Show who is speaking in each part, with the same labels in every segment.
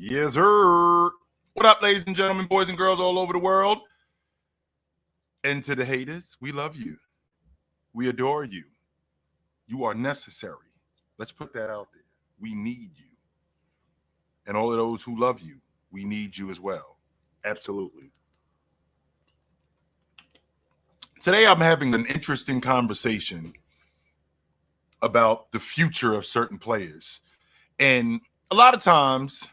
Speaker 1: Yes, sir. What up, ladies and gentlemen, boys and girls all over the world? And to the haters, we love you. We adore you. You are necessary. Let's put that out there. We need you. And all of those who love you, we need you as well. Absolutely. Today, I'm having an interesting conversation about the future of certain players. And a lot of times,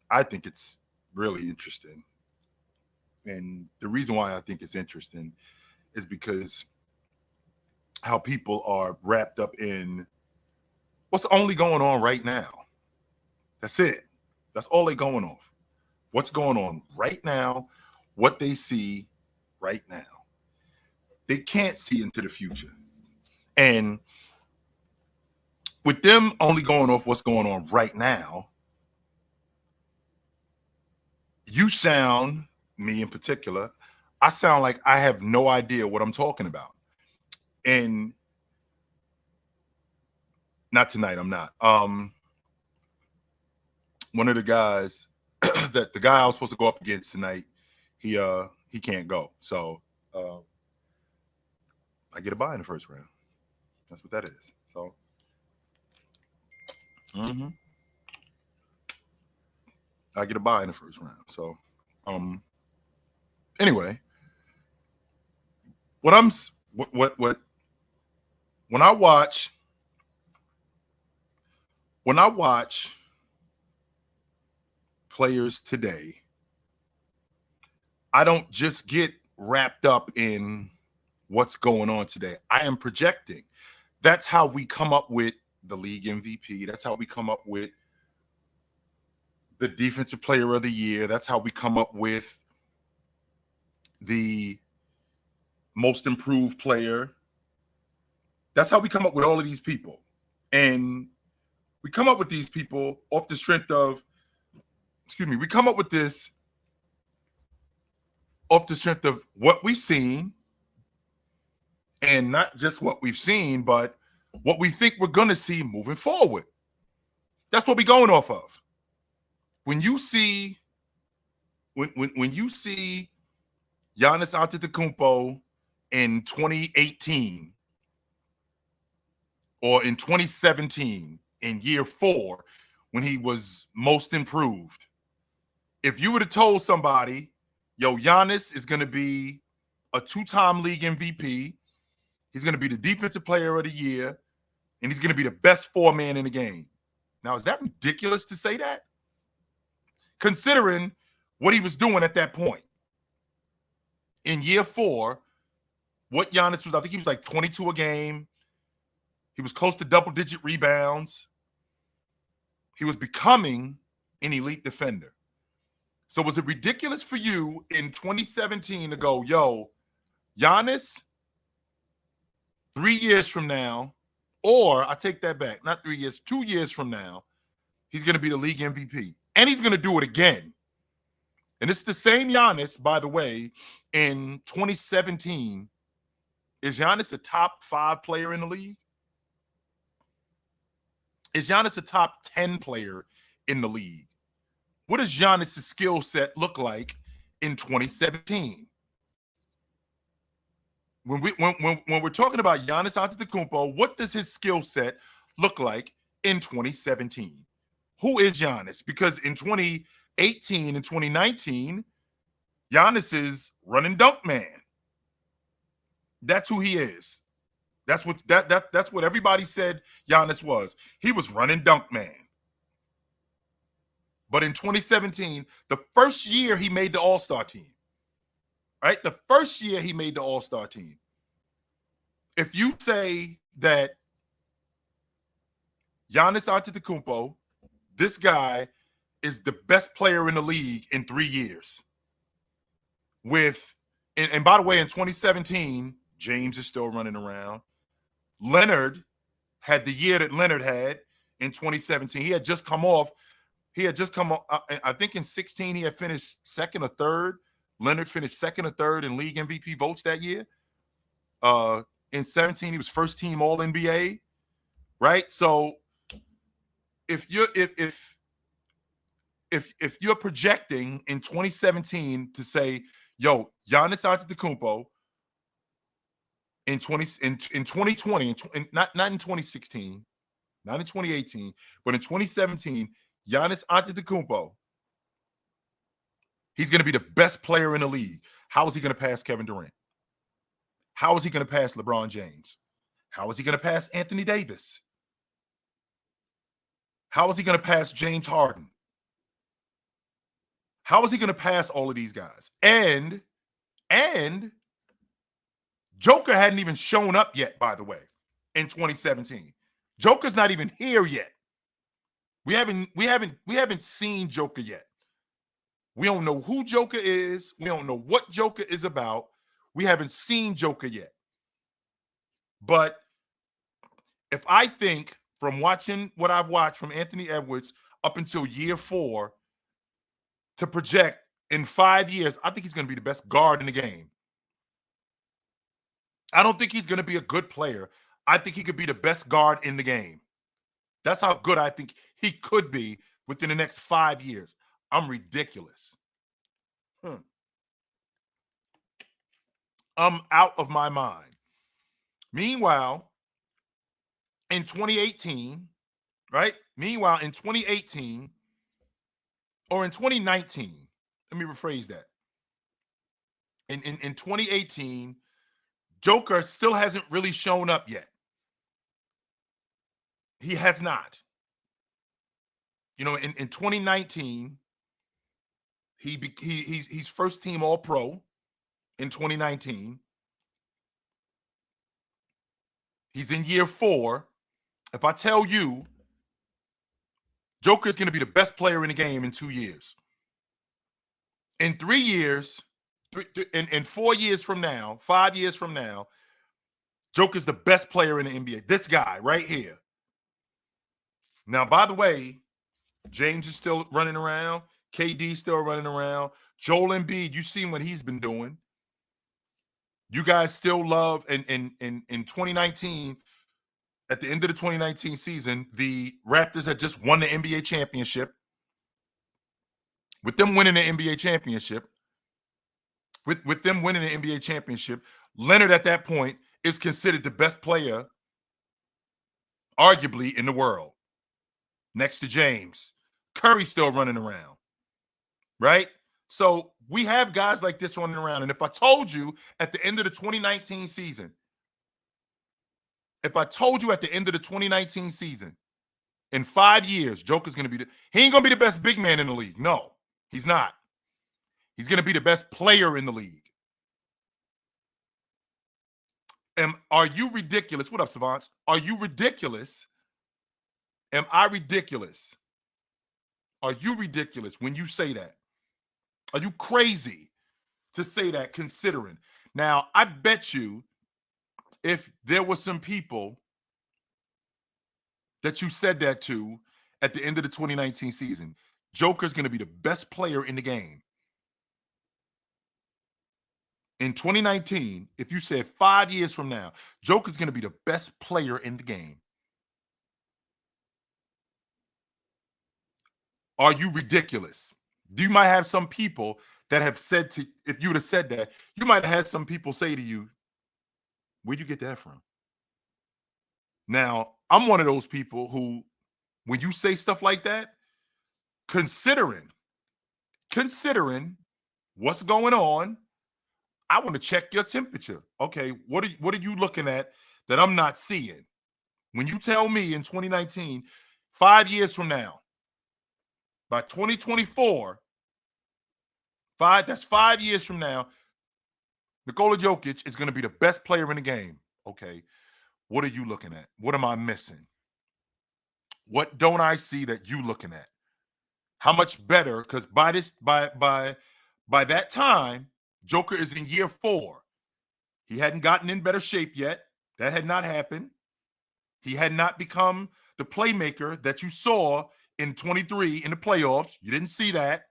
Speaker 1: I think it's really interesting. And the reason why I think it's interesting is because how people are wrapped up in what's only going on right now. That's it. That's all they're going off. What's going on right now, what they see right now. They can't see into the future. And with them only going off what's going on right now, you sound, me in particular, I sound like I have no idea what I'm talking about. And not tonight, I'm not. One of the guys that the guy I was supposed to go up against tonight, he can't go. So I get a bye in the first round. That's what that is. So I get a bye in the first round. So anyway, when I watch players today, I don't just get wrapped up in what's going on today. I am projecting. That's how we come up with the league MVP. That's how we come up with the defensive player of the year. That's how we come up with the most improved player. That's how we come up with all of these people. And we come up with these people off the strength of, we come up with this off the strength of what we've seen, and not just what we've seen, but what we think we're going to see moving forward. That's what we're going off of. When you see Giannis Antetokounmpo in 2018 or in 2017 in year 4 when he was most improved, if you would have told somebody, yo, Giannis is going to be a 2-time league MVP, he's going to be the defensive player of the year, and he's going to be the best 4-man in the game. Now, is that ridiculous to say that? Considering what he was doing at that point. In year 4, what Giannis was, I think he was like 22 a game. He was close to double-digit rebounds. He was becoming an elite defender. So was it ridiculous for you in 2017 to go, yo, Giannis, 3 years from now, or I take that back, not 3 years, 2 years from now, he's going to be the league MVP. And he's going to do it again. And it's the same Giannis, by the way, in 2017. Is Giannis a top 5 player in the league? Is Giannis a top 10 player in the league? What does Giannis' skill set look like in 2017? When we're talking about Giannis Antetokounmpo, what does his skill set look like in 2017? Who is Giannis? Because in 2018 and 2019, Giannis is run and dunk man. That's who he is. That's what everybody said Giannis was. He was run and dunk man. But in 2017, the first year he made the All-Star team, right? The first year he made the All-Star team. If you say that Giannis Antetokounmpo, this guy is the best player in the league in 3 years. And by the way, in 2017, James is still running around. Leonard had the year that Leonard had in 2017. He had just come off. I think in 16, he had finished second or third. Leonard finished second or third in league MVP votes that year. In 17, he was first team All NBA, right? So if if you're projecting in 2017 to say, yo, Giannis Antetokounmpo in 2020, not in 2016, not in 2018, but in 2017, Giannis Antetokounmpo, he's going to be the best player in the league. How is he going to pass Kevin Durant? How is he going to pass LeBron James? How is he going to pass Anthony Davis? How is he going to pass James Harden? How is he going to pass all of these guys? And Joker hadn't even shown up yet, by the way, in 2017. Joker's not even here yet. We haven't seen Joker yet. We don't know who Joker is. We don't know what Joker is about. We haven't seen Joker yet. But if I think from watching what I've watched from Anthony Edwards up until year 4 to project in 5 years, I think he's going to be the best guard in the game. I don't think he's going to be a good player. I think he could be the best guard in the game. That's how good I think he could be within the next 5 years. I'm ridiculous. I'm out of my mind. Meanwhile, in 2018, right? Meanwhile, in 2018 or in 2019, let me rephrase that. In 2018, Joker still hasn't really shown up yet. He has not. You know, in 2019, he's first team All Pro in 2019. He's in year 4. If I tell you, Joker is going to be the best player in the game in 2 years. In 3 years, in 4 years from now, 5 years from now, Joker's the best player in the NBA. This guy right here. Now, by the way, James is still running around. KD still running around. Joel Embiid, you seen what he's been doing. You guys still love, and in 2019, at the end of the 2019 season, the Raptors had just won the NBA championship. With them winning the NBA championship, with them winning the NBA championship, Leonard at that point is considered the best player, arguably, in the world, next to James. Curry's still running around, right? So we have guys like this running around. And if I told you at the end of the 2019 season, in 5 years, Joker's going to be he ain't going to be the best big man in the league. No, he's not. He's going to be the best player in the league. And are you ridiculous? What up, Savants? Are you ridiculous? Am I ridiculous? Are you ridiculous when you say that? Are you crazy to say that, considering? Now, I bet you if there were some people that you said that to at the end of the 2019 season, Joker's going to be the best player in the game. In 2019, if you said 5 years from now, Joker's going to be the best player in the game, are you ridiculous? You might have some people that have said to, if you would have said that, you might have had some people say to you, where'd you get that from? Now, I'm one of those people who, when you say stuff like that, considering what's going on, I want to check your temperature. Okay, what are you looking at that I'm not seeing? When you tell me in 2019, 5 years from now, by 2024, that's 5 years from now, Nikola Jokic is going to be the best player in the game. Okay, what are you looking at? What am I missing? What don't I see that you looking at? How much better? Because by that time, Joker is in year 4. He hadn't gotten in better shape yet. That had not happened. He had not become the playmaker that you saw in 23 in the playoffs. You didn't see that.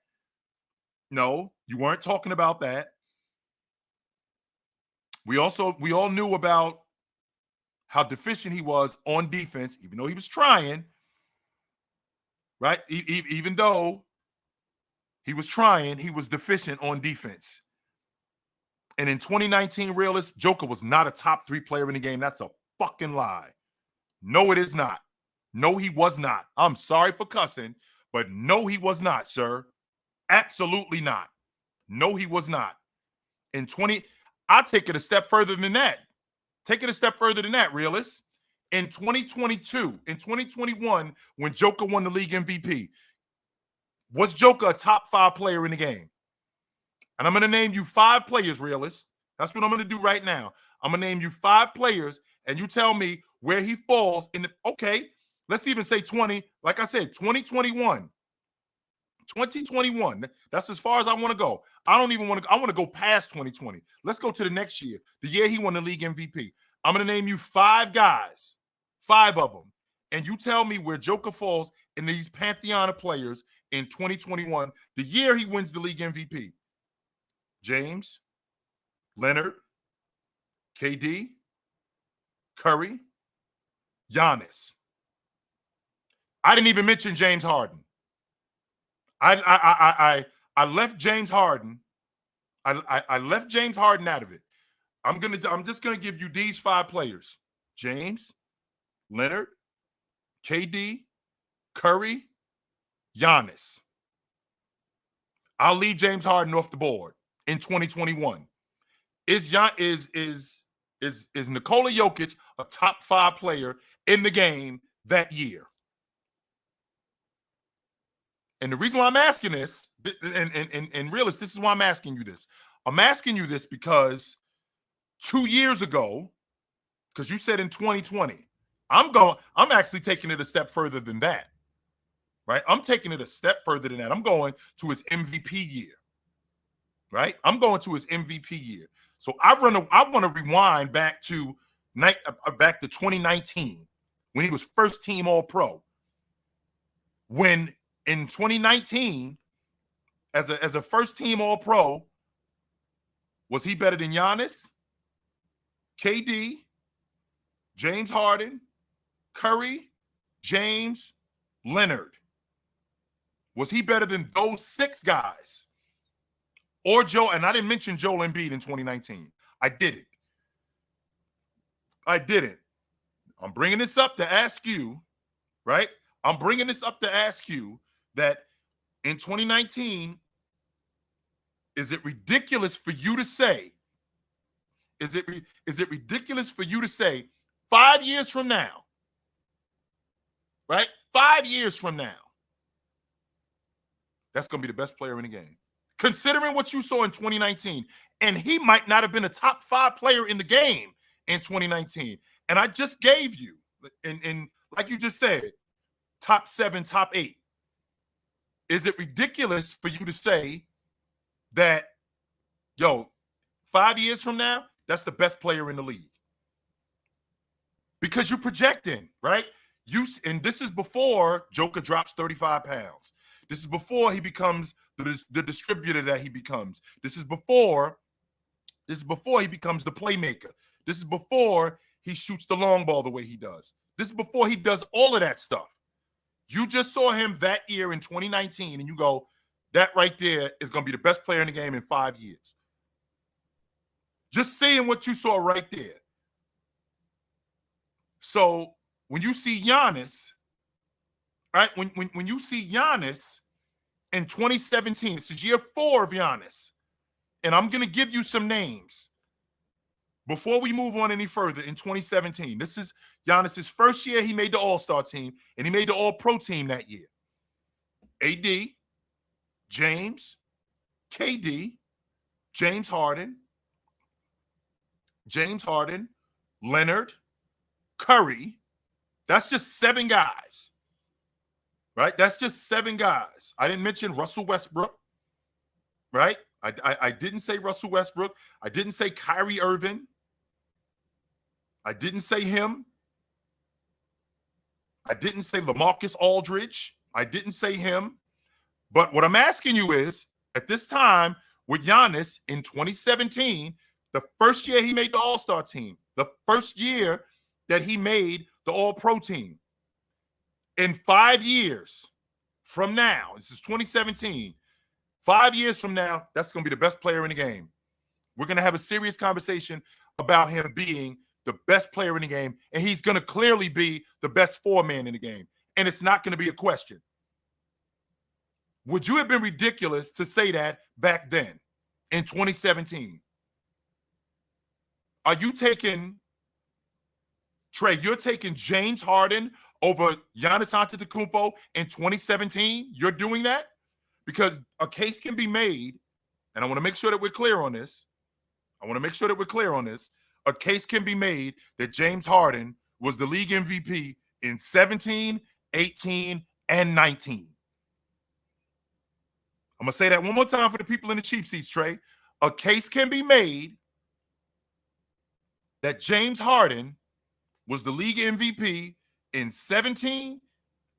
Speaker 1: No, you weren't talking about that. We all knew about how deficient he was on defense, even though he was trying, right? Even though He was trying. He was deficient on defense. And in 2019, realist, Joker was not a top 3 player in the game. That's a fucking lie. No, it is not. No, he was not. I'm sorry for cussing, but no, he was not, sir. Absolutely not. No, he was not. I'll take it a step further than that. Take it a step further than that, realist. In 2022, in 2021, when Joker won the league MVP, was Joker a top 5 player in the game? And I'm going to name you 5 players, realist. That's what I'm going to do right now. I'm going to name you 5 players, and you tell me where he falls in the, okay, let's even say 20, like I said, 2021. 2021. That's as far as I want to go. I don't even want to, I want to go past 2020. Let's go to the next year, the year he won the league MVP. I'm going to name you 5 guys, 5 of them, and you tell me where Joker falls in these pantheon of players in 2021, the year he wins the league MVP. James, Leonard, KD, Curry, Giannis. I didn't even mention James Harden. I left James Harden. I left James Harden out of it. I'm just gonna give you these 5 players: James, Leonard, KD, Curry, Giannis. I'll leave James Harden off the board in 2021. Is Nikola Jokic a top 5 player in the game that year? And the reason why I'm asking this, and realist, this is why I'm asking you this. I'm asking you this because 2 years ago, because you said in 2020, I'm actually taking it a step further than that. Right? I'm taking it a step further than that. I'm going to his MVP year. Right? I'm going to his MVP year. So I want to rewind back to 2019 when he was first team All-Pro. When in 2019, as a first team All-Pro, was he better than Giannis, KD, James Harden, Curry, James, Leonard? Was he better than those 6 guys? Or Joe, and I didn't mention Joel Embiid in 2019. I didn't. I'm bringing this up to ask you, right? I'm bringing this up to ask you that in 2019, is it ridiculous for you to say, is it ridiculous for you to say 5 years from now, right? 5 years from now, that's going to be the best player in the game. Considering what you saw in 2019, and he might not have been a top 5 player in the game in 2019. And I just gave you, and like you just said, top 7, top 8. Is it ridiculous for you to say that, yo, 5 years from now, that's the best player in the league? Because you're projecting, right? And this is before Joker drops 35 pounds. This is before he becomes the distributor that he becomes. This is before he becomes the playmaker. This is before he shoots the long ball the way he does. This is before he does all of that stuff. You just saw him that year in 2019, and you go, that right there is going to be the best player in the game in 5 years. Just seeing what you saw right there. So when you see Giannis, right? When you see Giannis in 2017, this is year 4 of Giannis, and I'm going to give you some names before we move on any further. In 2017, this is Giannis's first year. He made the All-Star team, and he made the All-Pro team that year. AD, James, KD, James Harden, Leonard, Curry. That's just 7 guys. Right? That's just 7 guys. I didn't mention Russell Westbrook. Right? I didn't say Russell Westbrook. I didn't say Kyrie Irving. I didn't say him. I didn't say LaMarcus Aldridge. I didn't say him. But what I'm asking you is, at this time with Giannis in 2017, the first year he made the All-Star team, the first year that he made the All-Pro team, in 5 years from now, this is 2017, 5 years from now, that's going to be the best player in the game. We're going to have a serious conversation about him being the best player in the game, and he's going to clearly be the best four-man in the game, and it's not going to be a question. Would you have been ridiculous to say that back then in 2017? Are you taking, Trey, you're taking James Harden over Giannis Antetokounmpo in 2017? You're doing that? Because a case can be made, and I want to make sure that we're clear on this. A case can be made that James Harden was the league MVP in 17, 18, and 19. I'm going to say that one more time for the people in the cheap seats, Trey. A case can be made that James Harden was the league MVP in 17,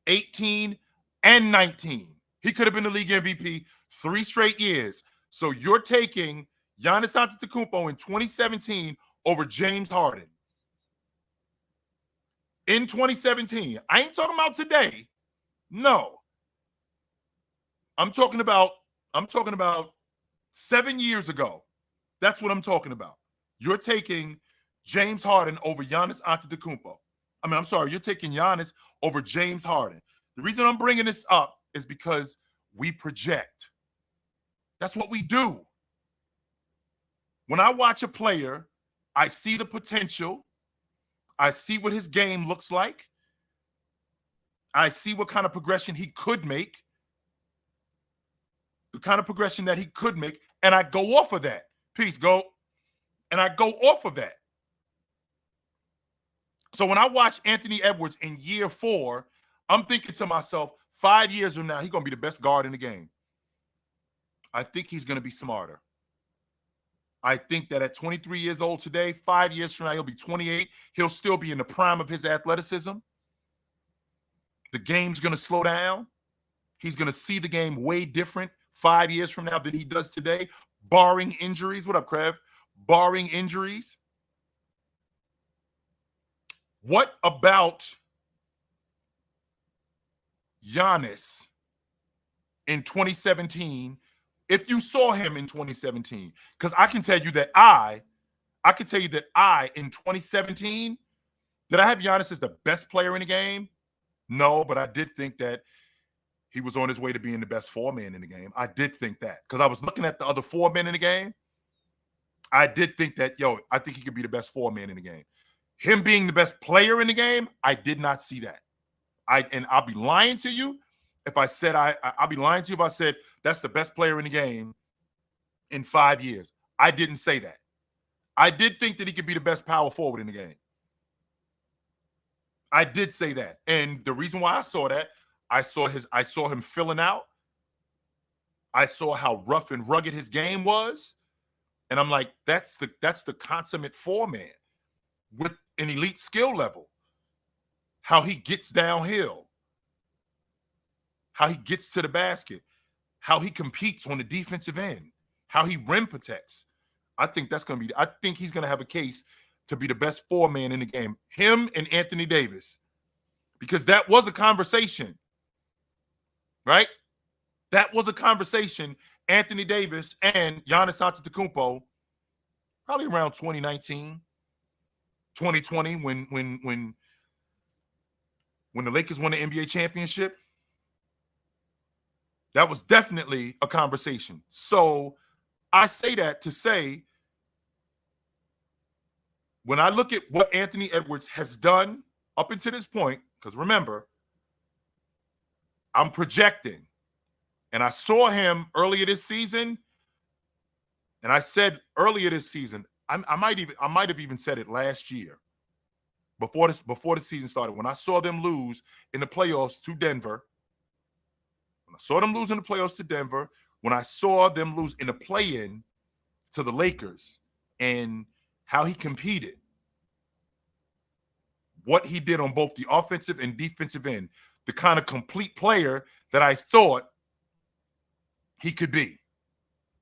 Speaker 1: 18, and 19. He could have been the league MVP 3 straight years. So you're taking Giannis Antetokounmpo in 2017 over James Harden. In 2017. I ain't talking about today. No. I'm talking about 7 years ago. That's what I'm talking about. You're taking James Harden over Giannis Antetokounmpo. You're taking Giannis over James Harden. The reason I'm bringing this up is because we project. That's what we do. When I watch a player, I see the potential. I see what his game looks like. I see what kind of progression he could make. The kind of progression that he could make, and I go off of that. Peace, go. And I go off of that. So when I watch Anthony Edwards in year 4, I'm thinking to myself, 5 years from now, he's going to be the best guard in the game. I think he's going to be smarter. I think that at 23 years old today, 5 years from now, he'll be 28. He'll still be in the prime of his athleticism. The game's going to slow down. He's going to see the game way different 5 years from now than he does today, barring injuries. What up, Krev? Barring injuries. What about Giannis in 2017? If you saw him in 2017, because I can tell you that in 2017, did I have Giannis as the best player in the game? No, but I did think that he was on his way to being the best four-man in the game. I did think that because I was looking at the other four men in the game. I did think that, I think he could be the best four-man in the game. Him being the best player in the game, I did not see that. I'll be lying to you if I said I'll be lying to you if I said that's the best player in the game in 5 years. I didn't say that. I did think that he could be the best power forward in the game. I did say that. And the reason why I saw that, I saw him filling out. I saw how rough and rugged his game was. And I'm like, that's the consummate four-man with an elite skill level. How he gets downhill. How he gets to the basket. How he competes on the defensive end. How he rim protects. I think he's going to have a case to be the best four-man in the game. Him and Anthony Davis. Because that was a conversation. Right? That was a conversation. Anthony Davis and Giannis Antetokounmpo, probably around 2019, 2020, when the Lakers won the NBA championship. That was definitely a conversation. So I say that to say, when I look at what Anthony Edwards has done up until this point, because remember, I'm projecting. And I saw him earlier this season, and I said earlier this season, I might have even said it last year, before the season started, when I saw them lose in the playoffs to Denver. When I saw them lose in the playoffs to Denver, when I saw them lose in the play-in to the Lakers, and how he competed, what he did on both the offensive and defensive end, the kind of complete player that I thought he could be.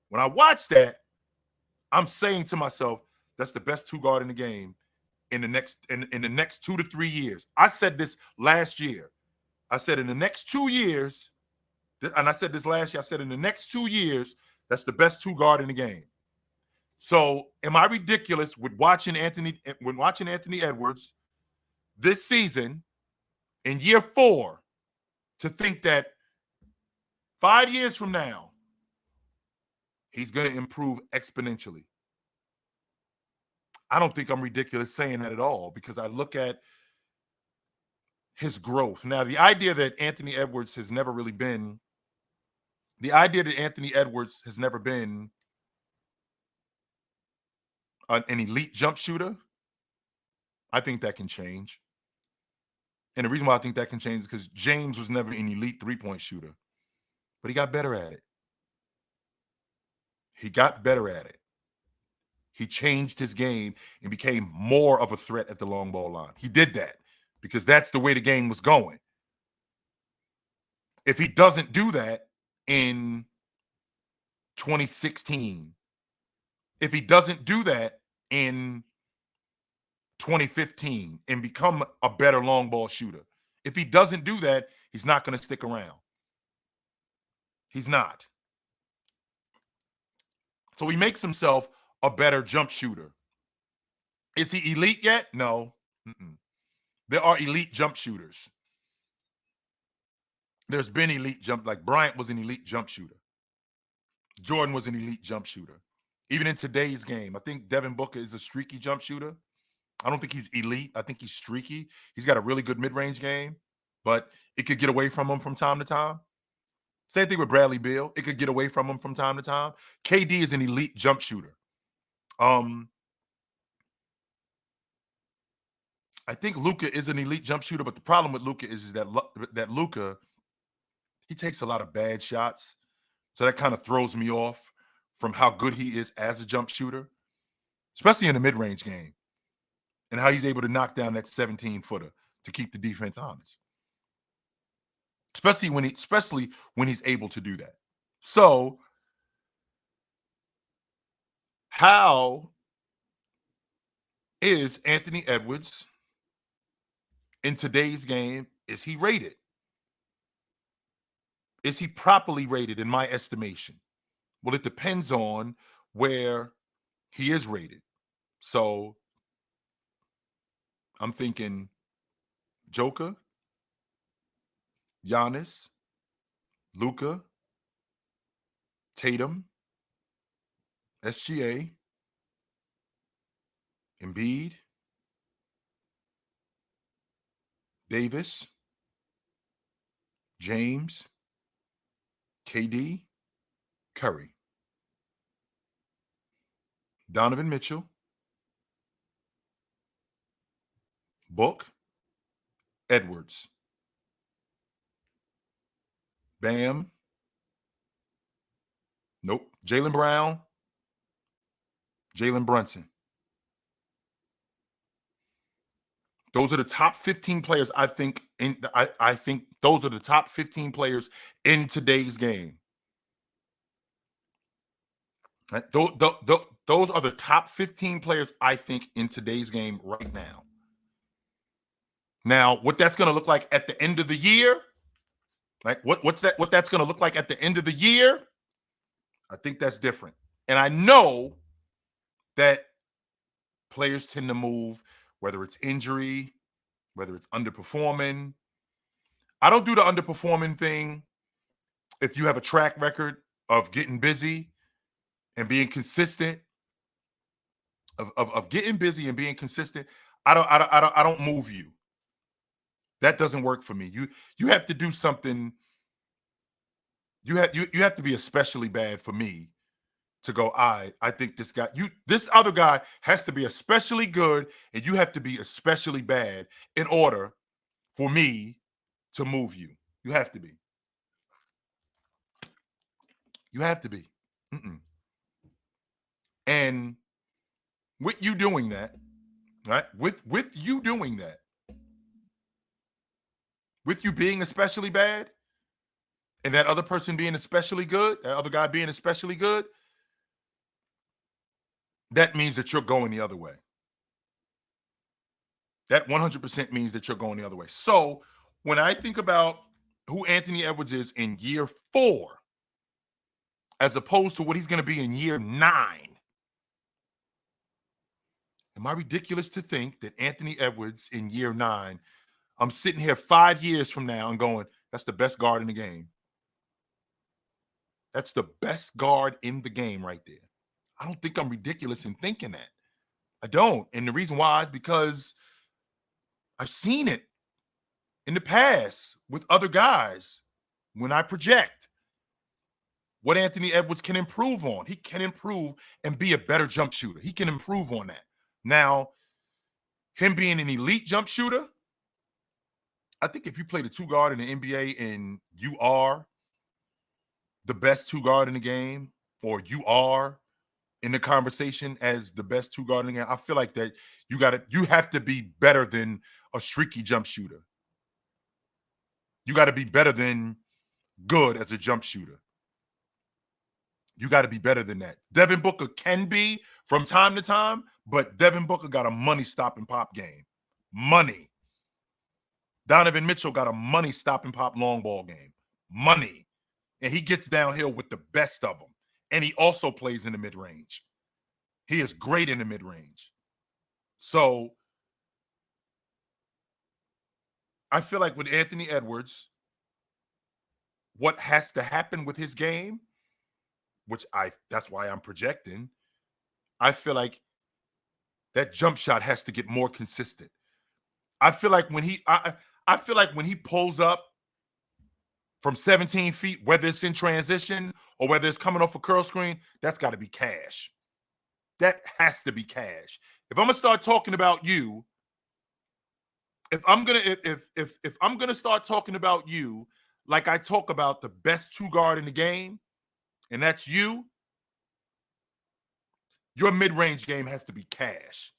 Speaker 1: When I watch that, I'm saying to myself, that's the best two guard in the game in the next 2 to 3 years. I said this last year. I said in the next 2 years, And I said this last year, I said in the next 2 years, that's the best two guard in the game. So am I ridiculous with watching Anthony Edwards this season in year 4 to think that 5 years from now, he's going to improve exponentially? I don't think I'm ridiculous saying that at all, because I look at his growth. Now, the idea that Anthony Edwards has never been an elite jump shooter, I think that can change. And the reason why I think that can change is because James was never an elite three-point shooter, but he got better at it. He changed his game and became more of a threat at the long ball line. He did that because that's the way the game was going. If he doesn't do that in 2016, if he doesn't do that in 2015 and become a better long ball shooter, if he doesn't do that, he's not going to stick around. He's not. So he makes himself a better jump shooter. Is he elite yet? No. Mm-mm. There are elite jump shooters. There's been elite jump, like Bryant was an elite jump shooter. Jordan was an elite jump shooter. Even in today's game, I think Devin Booker is a streaky jump shooter. I don't think he's elite. I think he's streaky. He's got a really good mid-range game, but it could get away from him from time to time. Same thing with Bradley Beal. It could get away from him from time to time. KD is an elite jump shooter. I think Luka is an elite jump shooter, but the problem with Luka is that Luka, he takes a lot of bad shots. So that kind of throws me off from how good he is as a jump shooter, especially in the mid-range game, and how he's able to knock down that 17-footer to keep the defense honest. Especially when he's able to do that. So, how is Anthony Edwards in today's game? Is he rated? Is he properly rated in my estimation? Well, it depends on where he is rated. So I'm thinking Joker, Giannis, Luka, Tatum, SGA, Embiid, Davis, James, KD, Curry, Donovan Mitchell, Book, Edwards, Bam, nope, Jaylen Brown, Jalen Brunson. Those are the top 15 players I think I think those are the top 15 players in today's game. Right? Those are the top 15 players I think in today's game right now. Now, what that's going to look like at the end of the year, like what that's going to look like at the end of the year, I think that's different. And I know that players tend to move, whether it's injury, whether it's underperforming. I don't do the underperforming thing if you have a track record of getting busy and being consistent, of getting busy and being consistent. I don't move you. That doesn't work for me. You have to do something. You have to be especially bad for me to go, I think this other guy has to be especially good, and you have to be especially bad in order for me to move you. You have to be. You have to be. Mm-mm. And with you doing that, right? With you doing that, with you being especially bad, and that other person being especially good, that other guy being especially good, that means that you're going the other way. That 100% means that you're going the other way. So when I think about who Anthony Edwards is in year 4 as opposed to what he's going to be in year 9. Am I ridiculous to think that Anthony Edwards in year 9, I'm sitting here 5 years from now and going, that's the best guard in the game? That's the best guard in the game right there. I don't think I'm ridiculous in thinking that. I don't. And the reason why is because I've seen it in the past with other guys when I project what Anthony Edwards can improve on. He can improve and be a better jump shooter. He can improve on that. Now, him being an elite jump shooter, I think if you play the 2 guard in the NBA and you are the best 2 guard in the game, or you are in the conversation as the best 2 guard in the game, I feel like that you have to be better than a streaky jump shooter. You got to be better than good as a jump shooter. You got to be better than that. Devin Booker can be from time to time, but Devin Booker got a money stop and pop game. Money. Donovan Mitchell got a money stop and pop long ball game. Money. And he gets downhill with the best of them. And he also plays in the mid-range. He is great in the mid-range. So I feel like with Anthony Edwards, what has to happen with his game, that's why I'm projecting, I feel like that jump shot has to get more consistent. I feel like when he pulls up from 17 feet, whether it's in transition or whether it's coming off a curl screen, that's got to be cash. That has to be cash. If I'm gonna start talking about you, if I'm gonna start talking about you like I talk about the best 2 guard in the game, and that's you, your mid-range game has to be cash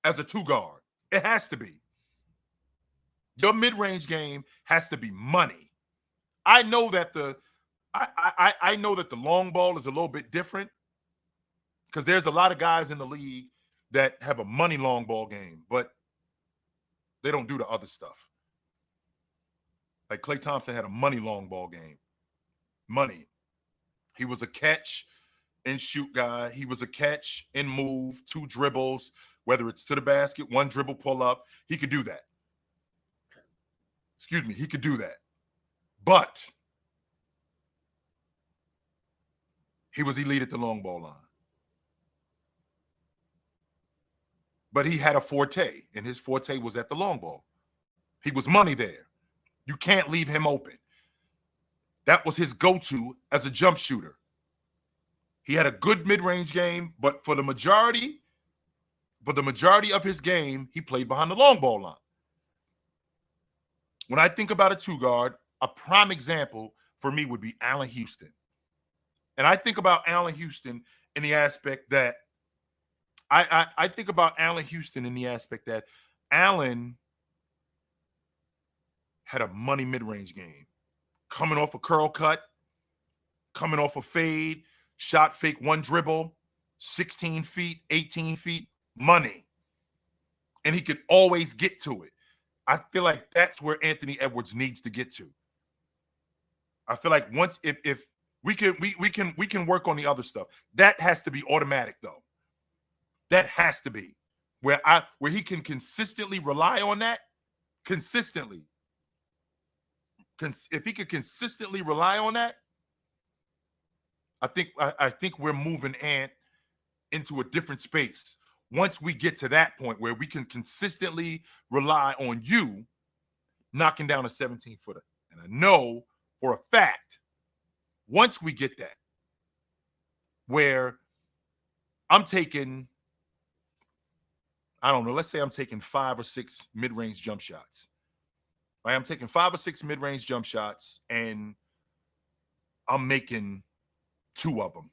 Speaker 1: as a 2 guard. It has to be. Your mid-range game has to be money. I know that I know that the long ball is a little bit different because there's a lot of guys in the league that have a money long ball game, but they don't do the other stuff. Like Klay Thompson had a money long ball game. Money. He was a catch and shoot guy. He was a catch and move, 2 dribbles, whether it's to the basket, 1 dribble pull up. He could do that. Excuse me. He could do that. But he was elite at the long ball line. But he had a forte, and his forte was at the long ball. He was money there. You can't leave him open. That was his go-to as a jump shooter. He had a good mid-range game, but for the majority of his game, he played behind the long ball line. When I think about a 2 guard, a prime example for me would be Allen Houston. And I think about Allen Houston in the aspect that I think about Allen Houston in the aspect that Allen had a money mid-range game. Coming off a curl cut, coming off a fade, shot fake, 1 dribble, 16 feet, 18 feet, money. And he could always get to it. I feel like that's where Anthony Edwards needs to get to. I feel like once if we can work on the other stuff. That has to be automatic though. That has to be where he can consistently rely on that consistently. If he could consistently rely on that, I think we're moving Ant into a different space. Once we get to that point where we can consistently rely on you knocking down a 17-footer. And I know for a fact, once we get that, where I'm taking, I don't know, let's say I'm taking 5 or 6 mid-range jump shots. Right? I'm taking 5 or 6 mid-range jump shots and I'm making 2 of them,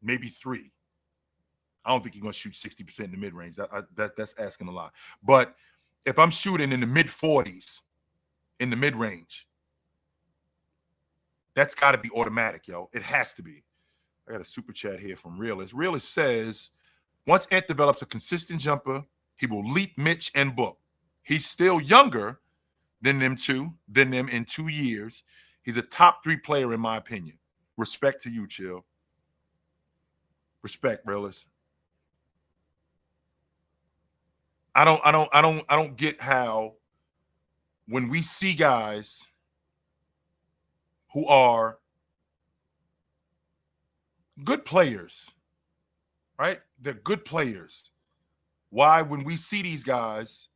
Speaker 1: maybe 3. I don't think you're going to shoot 60% in the mid-range. That's asking a lot. But if I'm shooting in the mid-40s in the mid-range, that's got to be automatic, yo. It has to be. I got a super chat here from Realist. Realist says, once Ant develops a consistent jumper, he will leap Mitch and Book. He's still younger, than them in 2 years. He's a top 3 player in my opinion. Respect to you, Chill. Respect, realist. I don't get how when we see guys who are good players, right? They're good players. Why, when we see these guys,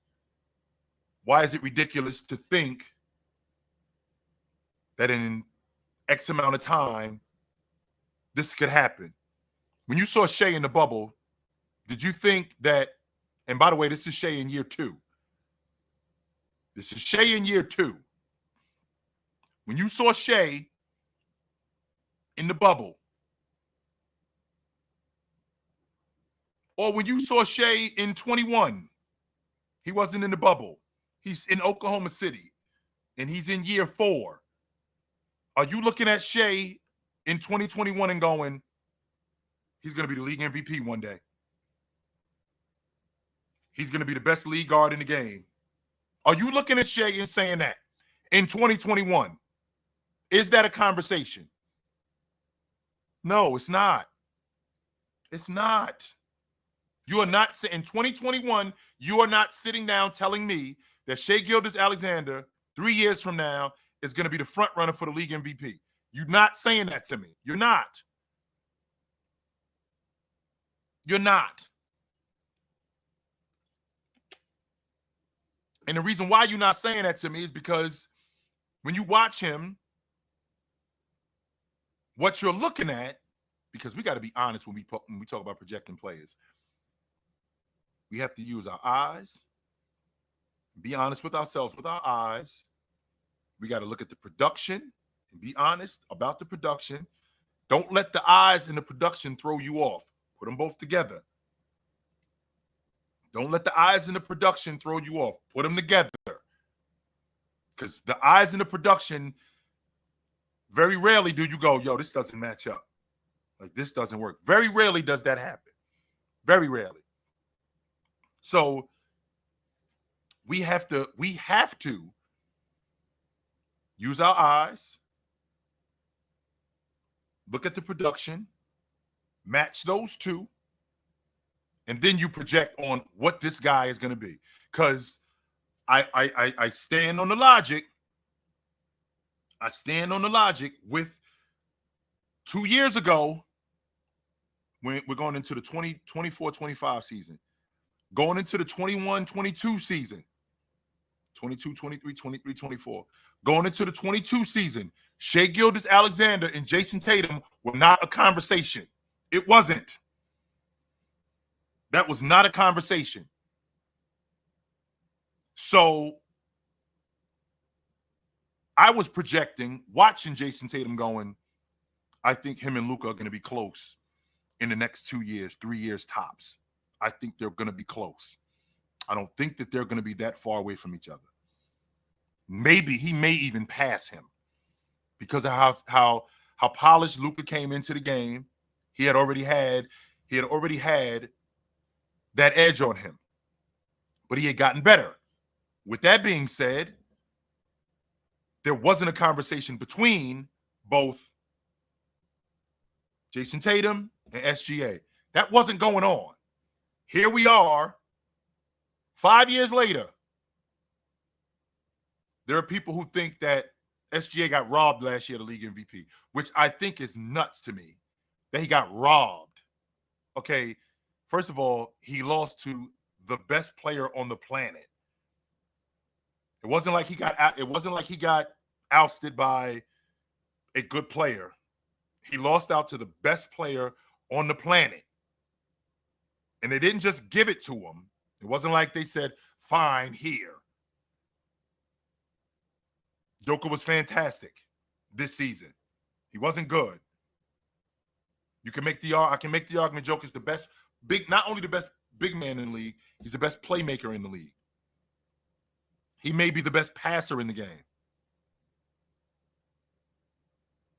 Speaker 1: why is it ridiculous to think that in X amount of time, this could happen? When you saw Shea in the bubble, did you think that, and by the way, this is Shea in year 2. This is Shea in year 2. When you saw Shea in the bubble, or when you saw Shea in 21, he wasn't in the bubble. He's in Oklahoma City, and he's in year 4. Are you looking at Shea in 2021 and going, he's going to be the league MVP one day? He's going to be the best league guard in the game. Are you looking at Shea and saying that in 2021? Is that a conversation? No, it's not. It's not. You are not in 2021. You are not sitting down telling me that Shea Gilgeous-Alexander 3 years from now is going to be the front runner for the league MVP. You're not saying that to me. You're not. You're not. And the reason why you're not saying that to me is because when you watch him, what you're looking at, because we got to be honest when we talk about projecting players, we have to use our eyes, be honest with ourselves with our eyes. We got to look at the production and be honest about the production. Don't let the eyes and the production throw you off. Put them both together. Don't let the eyes and the production throw you off. Put them together. Because the eyes and the production, very rarely do you go, yo, this doesn't match up. Like, this doesn't work. Very rarely does that happen. Very rarely. So we have to use our eyes, look at the production, match those two, and then you project on what this guy is going to be. Because I stand on the logic. I stand on the logic with 2 years ago, when we're going into the 24-25 season, going into the 21-22 season, 22-23, 23-24, going into the 22 season, Shea Gilgeous-Alexander and Jason Tatum were not a conversation. It wasn't. That was not a conversation. So I was projecting, watching Jason Tatum going, I think him and Luka are going to be close in the next 2 years, 3 years tops. I think they're going to be close. I don't think that they're going to be that far away from each other. Maybe he may even pass him because of how polished Luka came into the game. He had already had that edge on him, but he had gotten better. With that being said, there wasn't a conversation between both Jason Tatum and SGA. That wasn't going on. Here we are, 5 years later. There are people who think that SGA got robbed last year of the league MVP, which I think is nuts to me, that he got robbed. Okay, first of all, he lost to the best player on the planet. It wasn't like he got ousted by a good player. He lost out to the best player on the planet. And they didn't just give it to him. It wasn't like they said, fine, here. Joker was fantastic this season. He wasn't good. I can make the argument Joker's the best not only the best big man in the league, he's the best playmaker in the league. He may be the best passer in the game.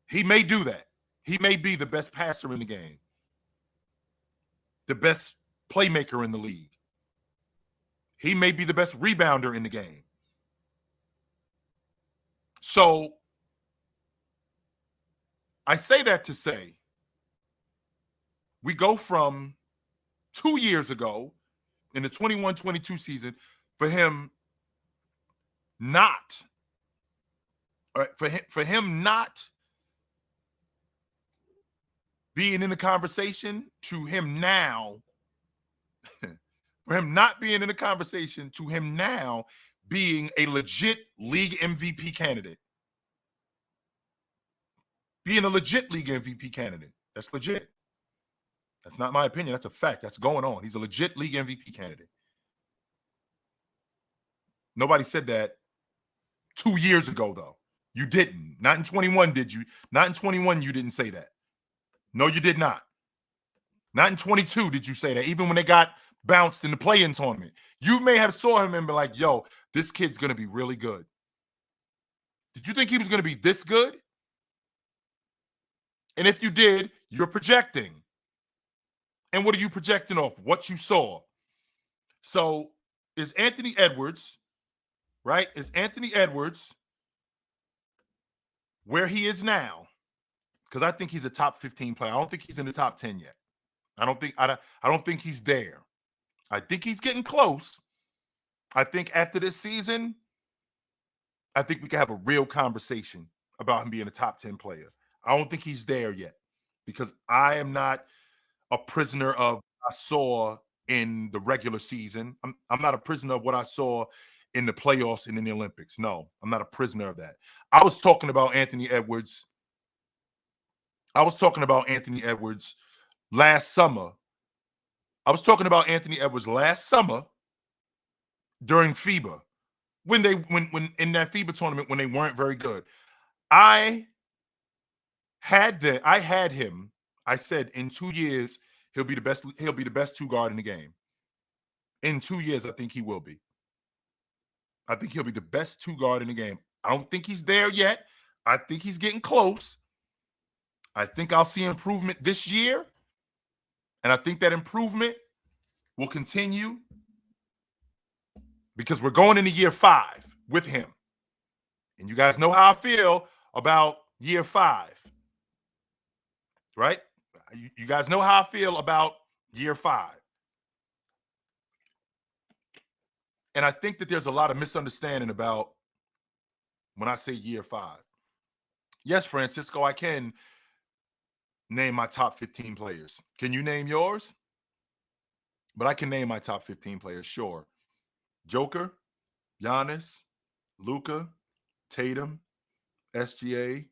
Speaker 1: He may do that. He may be the best passer in the game. The best playmaker in the league. He may be the best rebounder in the game. So I say that to say we go from 2 years ago in the 21-22 season for him not, all right, for him not being in the conversation to him now, for him not being in the conversation to him now being a legit league MVP candidate. Being a legit league MVP candidate. That's legit. That's not my opinion. That's a fact. That's going on. He's a legit league MVP candidate. Nobody said that 2 years ago, though. You didn't. Not in 21, did you? Not in 21, you didn't say that. No, you did not. Not in 22 did you say that, even when they got bounced in the play-in tournament. You may have saw him and be like, yo, this kid's going to be really good. Did you think he was going to be this good? And if you did, you're projecting. And what are you projecting off? What you saw. So is Anthony Edwards, right? Is Anthony Edwards where he is now? Because I think he's a top 15 player. I don't think he's in the top 10 yet. I don't think he's there. I think he's getting close. I think after this season, I think we can have a real conversation about him being a top 10 player. I don't think he's there yet because I am not a prisoner of what I saw in the regular season. I'm not a prisoner of what I saw in the playoffs and in the Olympics. No, I'm not a prisoner of that. I was talking about Anthony Edwards. Last summer. I was talking about Anthony Edwards last summer during FIBA when in that FIBA tournament when they weren't very good. I had him. I said in 2 years he'll be the best two guard in the game. In 2 years, I think he will be. I think he'll be the best two guard in the game. I don't think he's there yet. I think he's getting close. I think I'll see improvement this year. And I think that improvement will continue because we're going into year 5 with him. And you guys know how I feel about year 5. Right? You guys know how I feel about year 5. And I think that there's a lot of misunderstanding about when I say year 5. Yes, Francisco, I can name my top 15 players. Can you name yours? But I can name my top 15 players, sure. Joker, Giannis, Luka, Tatum, SGA,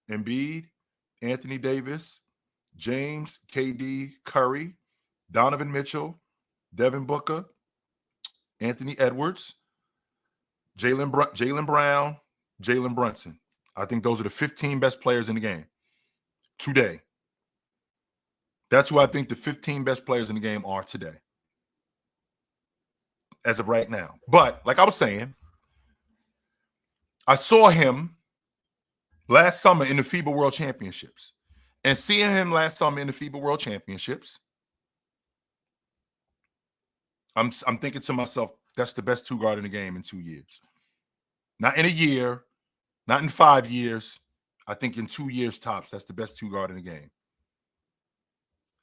Speaker 1: Embiid, Anthony Davis, James, KD, Curry, Donovan Mitchell, Devin Booker, Anthony Edwards, Jaylen Brown, Jalen Brunson. I think those are the 15 best players in the game today. That's who I think the 15 best players in the game are today, as of right now. But like I was saying, I saw him last summer in the FIBA World Championships. And seeing him last summer in the FIBA World Championships, I'm thinking to myself, that's the best two guard in the game in 2 years. Not in a year, not in 5 years. I think in 2 years tops, that's the best two guard in the game.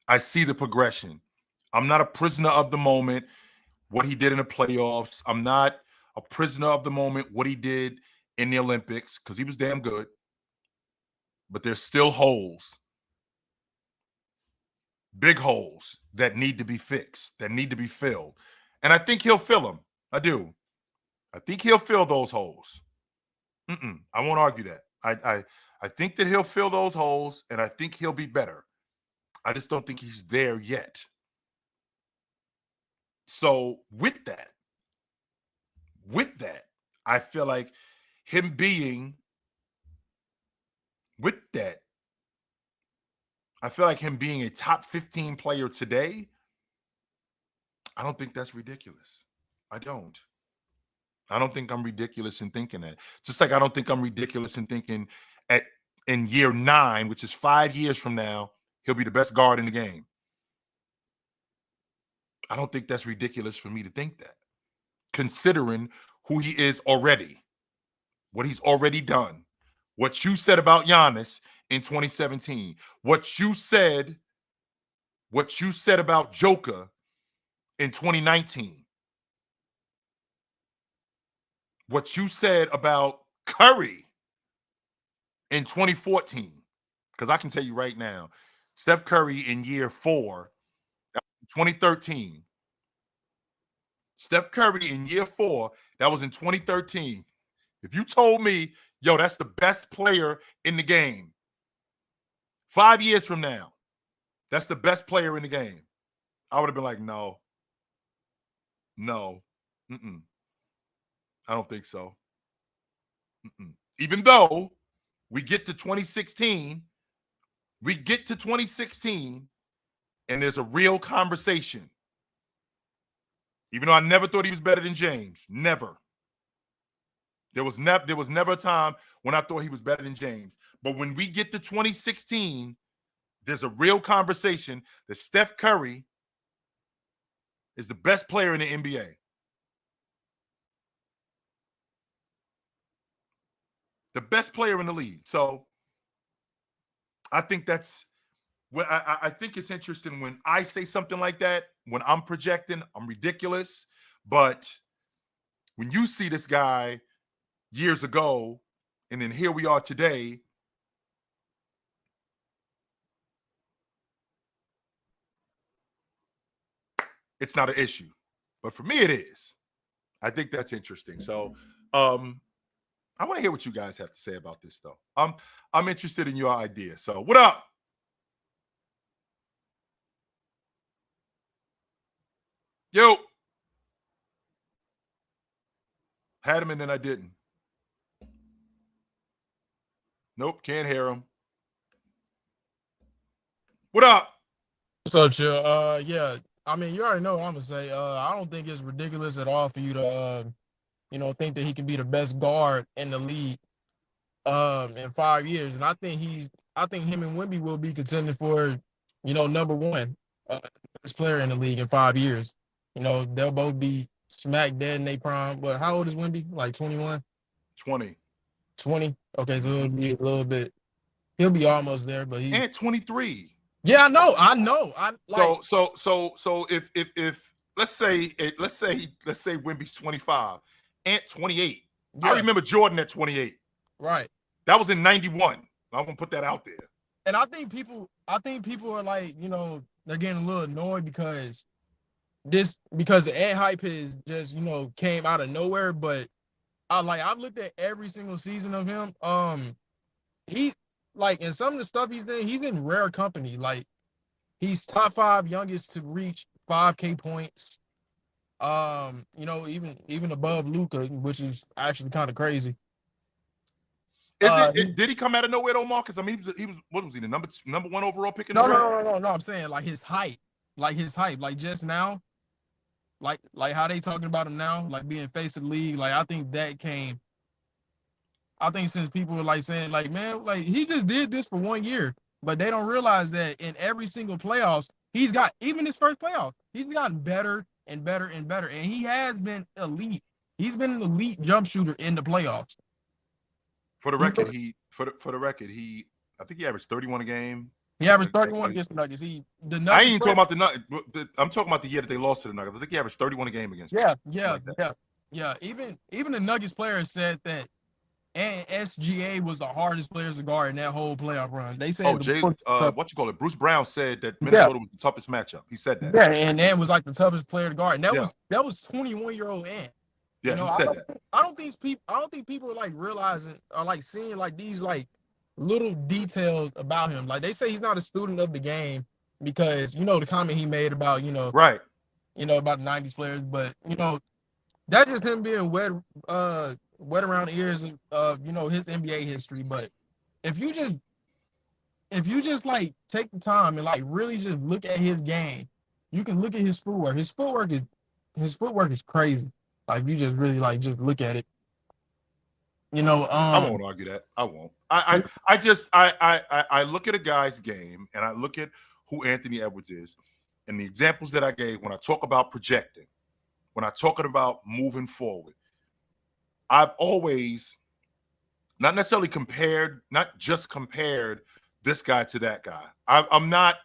Speaker 1: I see the progression. I'm not a prisoner of the moment, what he did in the playoffs. I'm not a prisoner of the moment, what he did in the Olympics, because he was damn good. But there's still holes, big holes that need to be fixed, that need to be filled. And I think he'll fill them. I do. I think he'll fill those holes. I won't argue that. I think that he'll fill those holes, and I think he'll be better. I just don't think he's there yet. So with that, I feel like him being with that, I feel like him being a top 15 player today, I don't think that's ridiculous. I don't think I'm ridiculous in thinking that. Just like I don't think I'm ridiculous in thinking in year 9, which is 5 years from now, he'll be the best guard in the game. I don't think that's ridiculous for me to think that, considering who he is already. what he's already done, what you said about Giannis in 2017, what you said about Joker in 2019, what you said about Curry in 2014, because I can tell you right now, Steph Curry in year 4, 2013. Steph Curry in year 4, that was in 2013. If you told me, yo, that's the best player in the game, 5 years from now, that's the best player in the game, I would have been like, no, mm-mm, I don't think so. Mm-mm. Even though we get to 2016, and there's a real conversation. Even though I never thought he was better than James, never. There was never a time when I thought he was better than James. But when we get to 2016, there's a real conversation that Steph Curry is the best player in the NBA. The best player in the league. So I think that's what I think it's interesting when I say something like that. When I'm projecting, I'm ridiculous. But when you see this guy years ago, and then here we are today, it's not an issue. But for me, it is. I think that's interesting. So I want to hear what you guys have to say about this, though. I'm interested in your idea. So what up? Yo. Had him and then I didn't. Nope, can't hear him. What up?
Speaker 2: What's up, Chill? Yeah, I mean, you already know what I'm gonna say. I don't think it's ridiculous at all for you to, think that he can be the best guard in the league, in 5 years. And I think him and Wemby will be contending for, number one, best player in the league in 5 years. They'll both be smack dead in their prime. But how old is Wemby? Like 21,
Speaker 1: 20.
Speaker 2: 20. Okay, so it'll
Speaker 1: Mm-hmm.
Speaker 2: be a little bit. He'll be almost there, but he's.
Speaker 1: And 23.
Speaker 2: Yeah, I know. I like.
Speaker 1: So if let's say Wemby's 25, Ant 28. I
Speaker 2: Yeah,
Speaker 1: remember Jordan at 28.
Speaker 2: right.
Speaker 1: That was in 91. I'm gonna put that out there.
Speaker 2: And I think people are like, they're getting a little annoyed because the ant hype is just, came out of nowhere. But I've looked at every single season of him. He like in some of the stuff he's in rare company. Like he's top 5 youngest to reach 5K points. Even above Luka, which is actually kind of crazy.
Speaker 1: Did he come out of nowhere though, Marcus? I mean, he was what was he, the number 1 overall pick in the
Speaker 2: No, no,
Speaker 1: draft?
Speaker 2: no, no, no, no. I'm saying like just now, like how they talking about him now, like being face of the league. Like I think that came. I think since people were like saying like, man, like he just did this for 1 year, but they don't realize that in every single playoffs he's got, even his first playoff, he's gotten better and better and better, and he has been elite. He's been an elite jump shooter in the playoffs.
Speaker 1: For the
Speaker 2: He,
Speaker 1: record, he I think he averaged 31 a game.
Speaker 2: he averaged 31 against the Nuggets. The
Speaker 1: I ain't
Speaker 2: Nuggets
Speaker 1: even talking about the Nuggets. I'm talking about the year that they lost to the Nuggets. I think he averaged 31 a game against them.
Speaker 2: yeah,
Speaker 1: Something
Speaker 2: yeah,
Speaker 1: like that.
Speaker 2: yeah, yeah. Even the Nuggets players said that. And SGA was the hardest players to guard in that whole playoff run. They
Speaker 1: Oh,
Speaker 2: said
Speaker 1: what you call it? Bruce Brown said that
Speaker 2: yeah,
Speaker 1: Minnesota was the toughest matchup. He said that.
Speaker 2: yeah, and Ant was like the toughest player to guard. And
Speaker 1: Yeah,
Speaker 2: that was 21-year-old Ant.
Speaker 1: yeah, he said that.
Speaker 2: I don't think people are like realizing or like seeing like these like little details about him. Like they say he's not a student of the game because the comment he made about
Speaker 1: Right.
Speaker 2: about the 90s players, but that's just him being wet around the ears of his NBA history. But if you just like take the time and like really just look at his game, you can look at his footwork. His footwork is crazy. Like you just really like just look at it.
Speaker 1: I won't argue that. I won't. I look at a guy's game and I look at who Anthony Edwards is, and the examples that I gave when I talk about projecting, when I talking about moving forward. I've always not necessarily compared, not just compared this guy to that guy. I'm not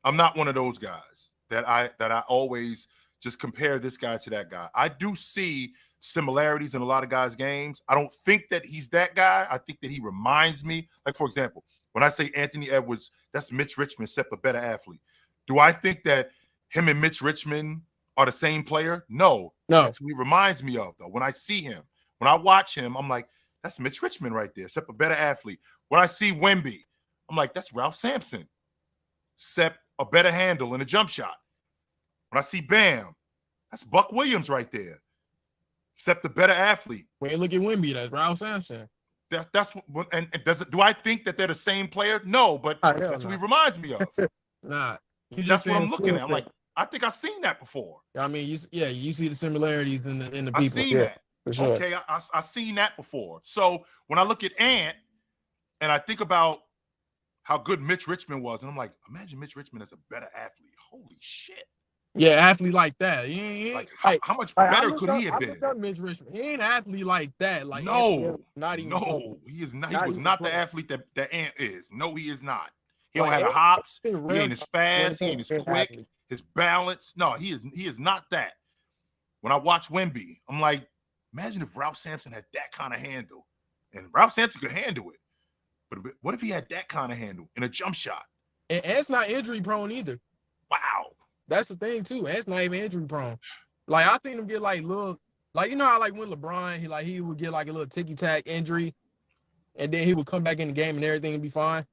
Speaker 1: one of those guys that I always just compare this guy to that guy. I do see similarities in a lot of guys' games. I don't think that he's that guy. I think that he reminds me, like for example, when I say Anthony Edwards, that's Mitch Richmond, except a better athlete. Do I think that him and Mitch Richmond are the same player? No.
Speaker 2: No.
Speaker 1: That's who he reminds me of, though. When I see him, when I watch him, I'm like, that's Mitch Richmond right there, except a better athlete. When I see Wemby, I'm like, that's Ralph Sampson, except a better handle and a jump shot. When I see Bam, that's Buck Williams right there, except a better athlete.
Speaker 2: When you look at Wemby, that's Ralph Sampson.
Speaker 1: That's what, and do I think that they're the same player? No, but that's what he reminds me of.
Speaker 2: Nah,
Speaker 1: that's what I'm looking at. I'm like, I think I've seen that before.
Speaker 2: I mean, you see the similarities in the people.
Speaker 1: I've seen that.
Speaker 2: For sure.
Speaker 1: Okay, I've seen that before. So when I look at Ant and I think about how good Mitch Richmond was, and I'm like, imagine Mitch Richmond as a better athlete. Holy shit.
Speaker 2: Yeah, athlete like that.
Speaker 1: How much better could he have been?
Speaker 2: Mitch Richmond. He ain't an athlete like that. Like
Speaker 1: no,
Speaker 2: not even.
Speaker 1: No, he is not. He was not the athlete that Ant is. No, he is not. He don't have the hops. He ain't as fast. He ain't as quick. His balance. No, he is not that. When I watch Wemby, I'm like, imagine if Ralph Sampson had that kind of handle, and Ralph Sampson could handle it. But what if he had that kind of handle in a jump shot?
Speaker 2: And Ant's not injury prone either.
Speaker 1: Wow.
Speaker 2: That's the thing too. Ant's not even injury prone. Like I seen him get like little, like you know how like when LeBron he would get like a little ticky tack injury, and then he would come back in the game and everything would be fine.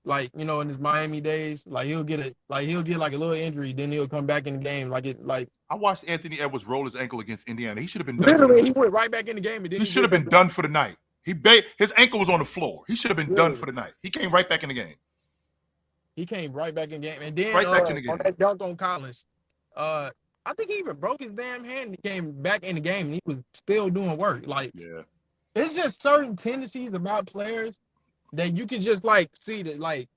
Speaker 2: Like you know in his Miami days, like he'll get like a little injury, then he'll come back in the game like.
Speaker 1: I watched Anthony Edwards roll his ankle against Indiana. He should have been done.
Speaker 2: Literally, he went right back in the game, and then
Speaker 1: he should have been done for the night. His ankle was on the floor. He should have been done for the night. He came right back in the game.
Speaker 2: He came right back in the game, and then
Speaker 1: right back in the game.
Speaker 2: On that dunk on Collins, I think he even broke his damn hand and he came back in the game, and he was still doing work. Like,
Speaker 1: yeah,
Speaker 2: it's just certain tendencies about players that you can just like see that like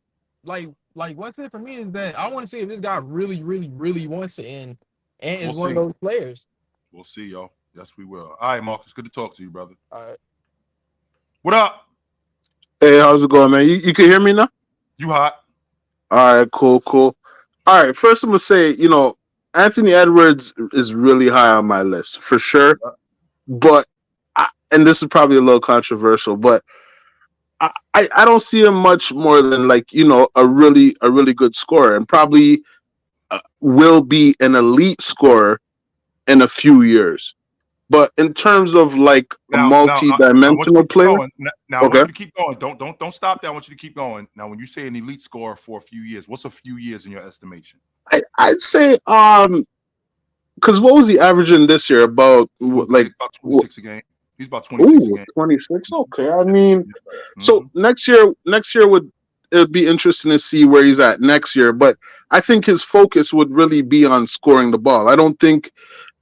Speaker 2: what's it for me is that I want to see if this guy really, really, really wants to end and is one of those players.
Speaker 1: We'll see, y'all. Yes, we will. All right, Marcus. Good to talk to you, brother.
Speaker 2: All right.
Speaker 1: What up?
Speaker 3: Hey, how's it going, man? You can hear me now?
Speaker 1: You hot?
Speaker 3: All right, cool. All right, first I'm gonna say, Anthony Edwards is really high on my list for sure, but and this is probably a little controversial, but I don't see him much more than like a really good scorer, and probably will be an elite scorer in a few years. But in terms of like a multi-dimensional player,
Speaker 1: I want you to keep going. Don't stop there. I want you to keep going. Now, when you say an elite scorer for a few years, what's a few years in your estimation?
Speaker 3: I'd say because what was he averaging this year? About
Speaker 1: 26 a game. He's about 26 a game.
Speaker 3: 26. Okay, I mean, so next year it'd be interesting to see where he's at next year. But I think his focus would really be on scoring the ball. I don't think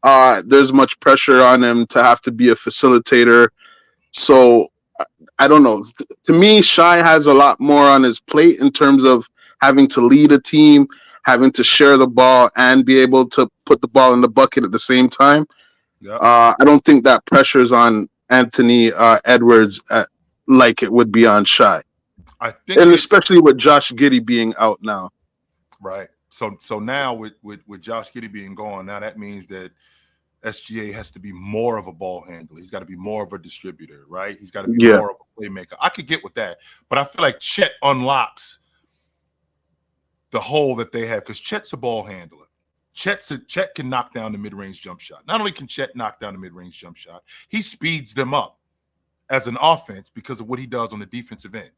Speaker 3: there's much pressure on him to have to be a facilitator. So I don't know. To me, Shai has a lot more on his plate in terms of having to lead a team, having to share the ball, and be able to put the ball in the bucket at the same time. Yep. I don't think that pressure's on Anthony Edwards like it would be on Shai.
Speaker 1: I think,
Speaker 3: and especially with Josh Giddey being out now.
Speaker 1: Right. So now with Josh Giddey being gone, now that means that SGA has to be more of a ball handler. He's got to be more of a distributor, right? He's got to be more of a playmaker. I could get with that, but I feel like Chet unlocks the hole that they have because Chet's a ball handler. Chet can knock down the mid-range jump shot. Not only can Chet knock down the mid-range jump shot, he speeds them up as an offense because of what he does on the defensive end.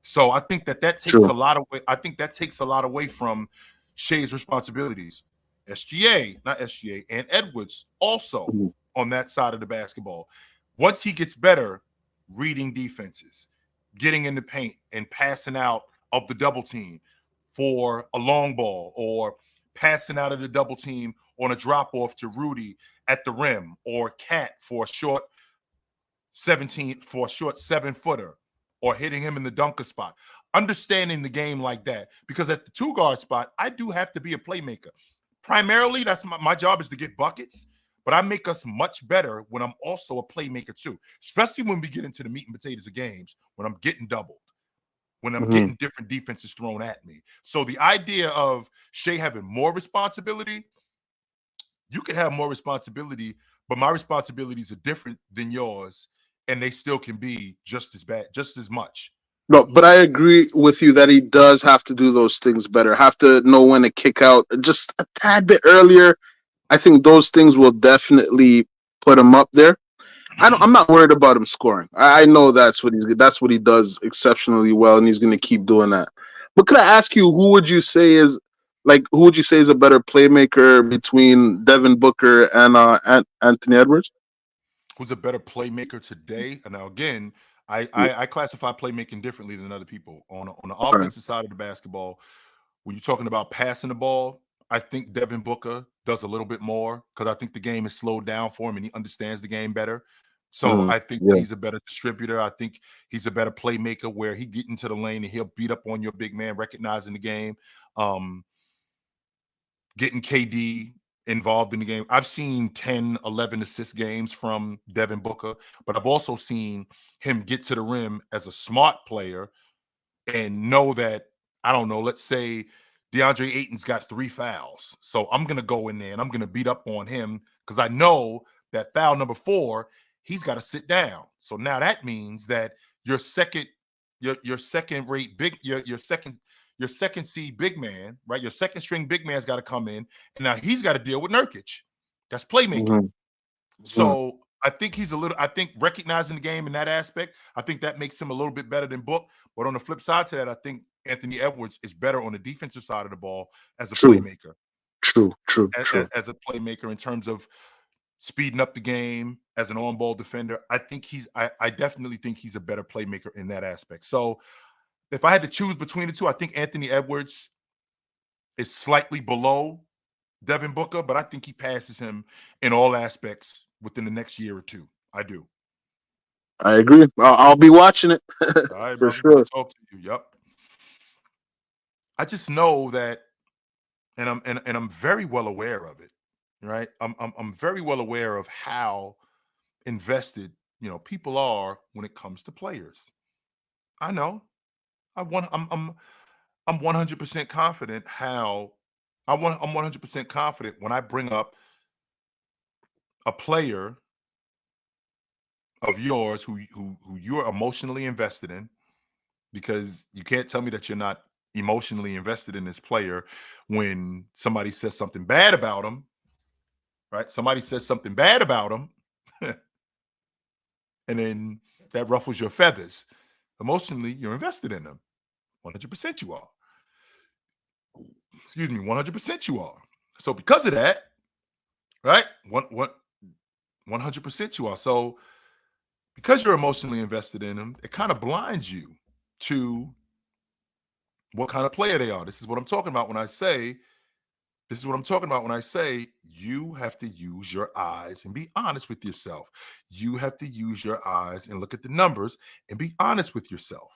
Speaker 1: So I think that takes a lot away. I think that takes a lot away from Shai's responsibilities. SGA, and Edwards also on that side of the basketball. Once he gets better reading defenses, getting in the paint and passing out of the double team for a long ball or passing out of the double team on a drop off to Rudy at the rim or Cat for a short 7-footer or hitting him in the dunker spot. Understanding the game like that, because at the 2-guard spot, I do have to be a playmaker. Primarily, that's my job is to get buckets, but I make us much better when I'm also a playmaker too, especially when we get into the meat and potatoes of games, when I'm getting doubled, when I'm getting different defenses thrown at me. So the idea of Shea having more responsibility, you can have more responsibility, but my responsibilities are different than yours, and they still can be just as bad, just as much.
Speaker 3: No, but I agree with you that he does have to do those things better. Have to know when to kick out just a tad bit earlier. I think those things will definitely put him up there. I'm not worried about him scoring. I know that's what he does exceptionally well, and he's going to keep doing that. But could I ask you, who would you say is a better playmaker between Devin Booker and Anthony Edwards?
Speaker 1: Who's a better playmaker today? And now again, I classify playmaking differently than other people. On the
Speaker 3: Okay.
Speaker 1: offensive side of the basketball, when you're talking about passing the ball, I think Devin Booker does a little bit more because I think the game is slowed down for him and he understands the game better. So I think that
Speaker 3: Yeah.
Speaker 1: he's a better distributor. I think he's a better playmaker where he get into the lane and he'll beat up on your big man, recognizing the game, getting KD involved in the game. I've seen 10, 11 assist games from Devin Booker, but I've also seen him get to the rim as a smart player and know that, I don't know, let's say DeAndre Ayton's got 3 fouls. So I'm going to go in there and I'm going to beat up on him because I know that foul number 4, he's got to sit down. So now that means that your second rate big your second seed big man, right? Your second string big man's got to come in, and now he's got to deal with Nurkic. That's playmaking. So I think I think recognizing the game in that aspect, I think that makes him a little bit better than Book. But on the flip side to that, I think Anthony Edwards is better on the defensive side of the ball as a
Speaker 3: True,
Speaker 1: playmaker.
Speaker 3: true,
Speaker 1: As a playmaker in terms of speeding up the game as an on-ball defender. I definitely think he's a better playmaker in that aspect. So if I had to choose between the two, I think Anthony Edwards is slightly below Devin Booker, but I think he passes him in all aspects within the next year or two. I do.
Speaker 3: I agree. I'll be watching it
Speaker 1: All right,
Speaker 3: for
Speaker 1: brother. Good
Speaker 3: sure.
Speaker 1: to talk to you. Yep. I just know that, and I'm very well aware of it. Right. I'm very well aware of how invested people are when it comes to players. I know. I'm 100% confident I'm 100% confident when I bring up a player of yours who you're emotionally invested in, because you can't tell me that you're not emotionally invested in this player when somebody says something bad about him, right? Somebody says something bad about him, and then that ruffles your feathers. Emotionally, you're invested in them. 100% you are. Excuse me, 100% you are. So because of that, right? 100% you are. So because you're emotionally invested in them, it kind of blinds you to what kind of player they are. This is what I'm talking about when I say you have to use your eyes and be honest with yourself. You have to use your eyes and look at the numbers and be honest with yourself.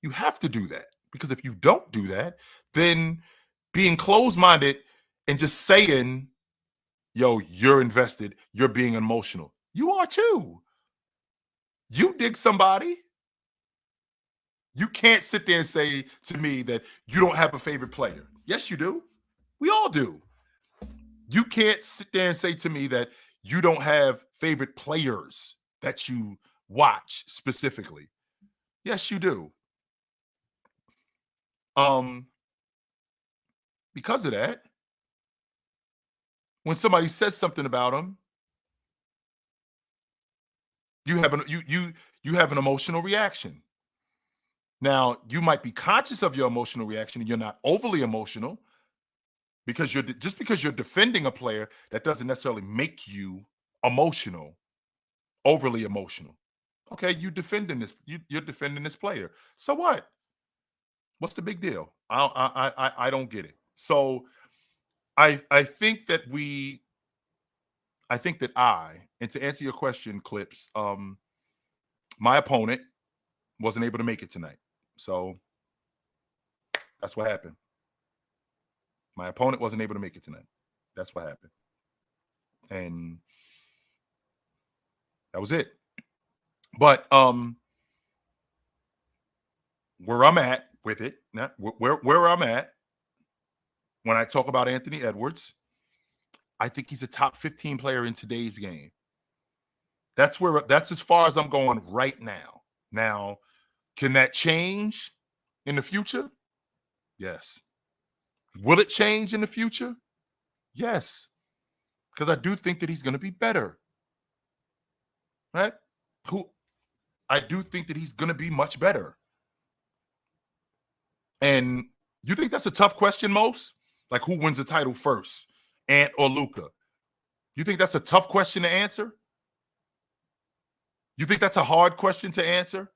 Speaker 1: You have to do that, because if you don't do that, then being closed-minded and just saying, yo, you're invested, you're being emotional. You are too. You dig somebody. You can't sit there and say to me that you don't have a favorite player. Yes, you do. We all do. You can't sit there and say to me that you don't have favorite players that you watch specifically. Yes, you do. Um, because of that, when somebody says something about them, you have an emotional reaction. Now, you might be conscious of your emotional reaction and you're not overly emotional, because because you're defending a player, that doesn't necessarily make you emotional, overly emotional. Okay, you're defending this player. So what? What's the big deal? I don't get it. So I think that and to answer your question, Clips, my opponent wasn't able to make it tonight. So that's what happened. My opponent wasn't able to make it tonight. That's what happened. And that was it. But where I'm at with it, not where I'm at when I talk about Anthony Edwards, I think he's a top 15 player in today's game. That's as far as I'm going right now. Now, can that change in the future? Yes. Will it change in the future? Yes. Because I do think that he's going to be better. Right? I do think that he's going to be much better. And you think that's a tough question, Mos? Like, who wins the title first, Ant or Luka? You think that's a tough question to answer? You think that's a hard question to answer?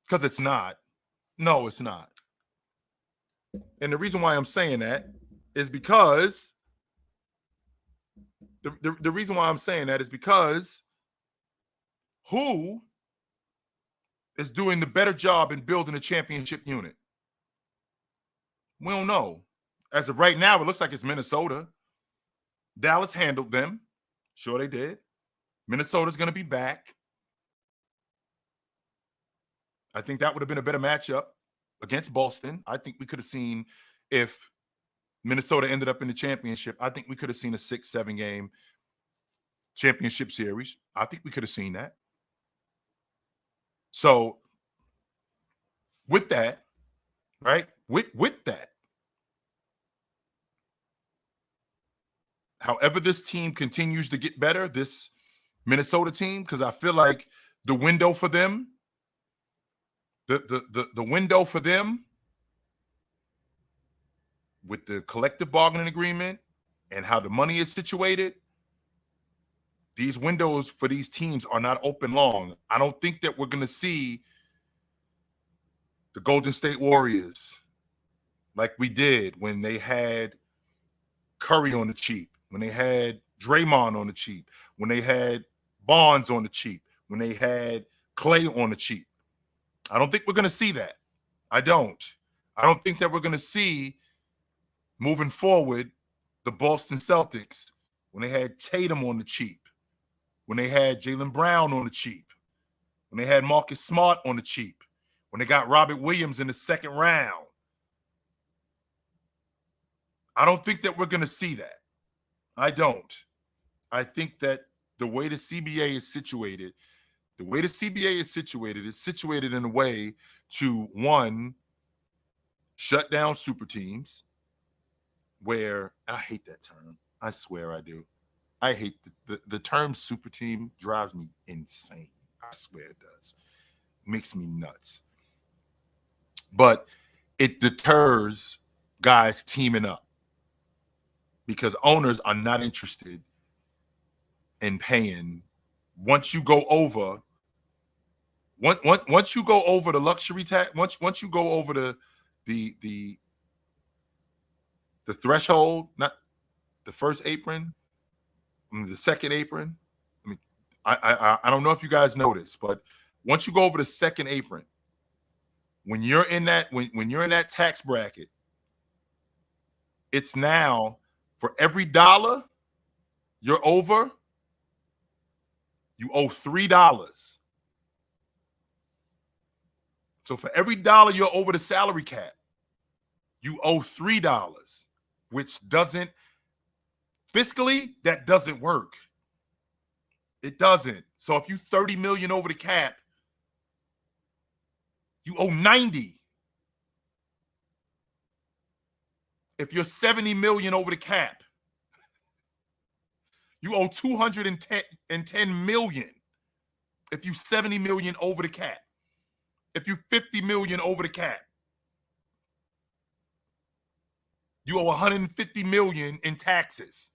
Speaker 1: Because it's not. No, it's not. And the reason why I'm saying that is because the reason why I'm saying that is because who is doing the better job in building a championship unit? We don't know. As of right now, it looks like it's Minnesota. Dallas handled them. Sure they did. Minnesota's going to be back. I think that would have been a better matchup against Boston. I think we could have seen, if Minnesota ended up in the championship, I think we could have seen a 6-7 game championship series. I think we could have seen that. So with that, right? With that, however this team continues to get better, this Minnesota team, because I feel like the window for them, the window for them with the collective bargaining agreement and how the money is situated, these windows for these teams are not open long. I don't think that we're going to see the Golden State Warriors like we did when they had Curry on the cheap, when they had Draymond on the cheap, when they had Bonds on the cheap, when they had Clay on the cheap. I don't think we're going to see that. I don't think that we're going to see, moving forward, the Boston Celtics when they had Tatum on the cheap, when they had Jaylen Brown on the cheap, when they had Marcus Smart on the cheap, when they got Robert Williams in the second round. I don't think that we're going to see that. I don't. I think that the way the CBA is situated, is situated in a way to, one, shut down super teams, where, I hate that term. I swear I do. I hate the term super team. Drives me insane. I swear it does. Makes me nuts. But it deters guys teaming up because owners are not interested in paying. Once you go over the luxury tax, once you go over the threshold, not the first apron, the second apron. I mean, I don't know if you guys know this, but once you go over the second apron, when you're in that when you're in that tax bracket, it's now, for every dollar you're over, you owe $3. So for every dollar you're over the salary cap, you owe $3, which doesn't, fiscally, that doesn't work. It doesn't. So if you 30 million over the cap, you owe 90. If you're 70 million over the cap, you owe 210 million. If you 70 million over the cap, if you 50 million over the cap, you owe 150 million in taxes.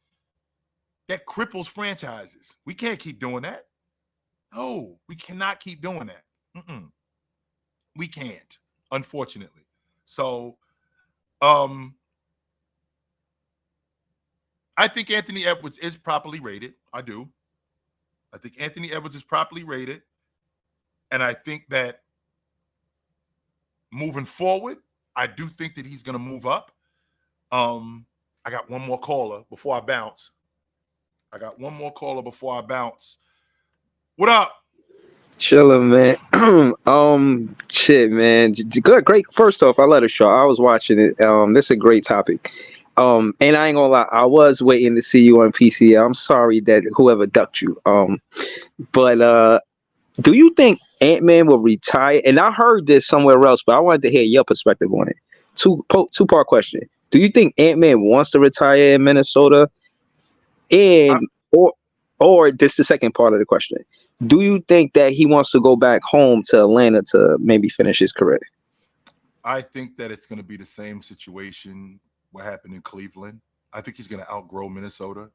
Speaker 1: That cripples franchises. We can't keep doing that. No, we cannot keep doing that. We can't, unfortunately. So, I think Anthony Edwards is properly rated. I do. I think Anthony Edwards is properly rated. And I think that moving forward, I do think that he's going to move up. I got one more caller before I bounce. I got one more caller before I bounce. What up?
Speaker 4: Chilling, man. Shit, man. Good, great. First off, I love the show. I was watching it. This is a great topic. And I ain't gonna lie, I was waiting to see you on PCA. I'm sorry that whoever ducked you. But do you think Ant-Man will retire? And I heard this somewhere else, but I wanted to hear your perspective on it. Two-part question. Do you think Ant-Man wants to retire in Minnesota? And or this is the second part of the question. Do you think that he wants to go back home to Atlanta to maybe finish his career?
Speaker 1: I think that it's going to be the same situation what happened in Cleveland. I think he's going to outgrow Minnesota.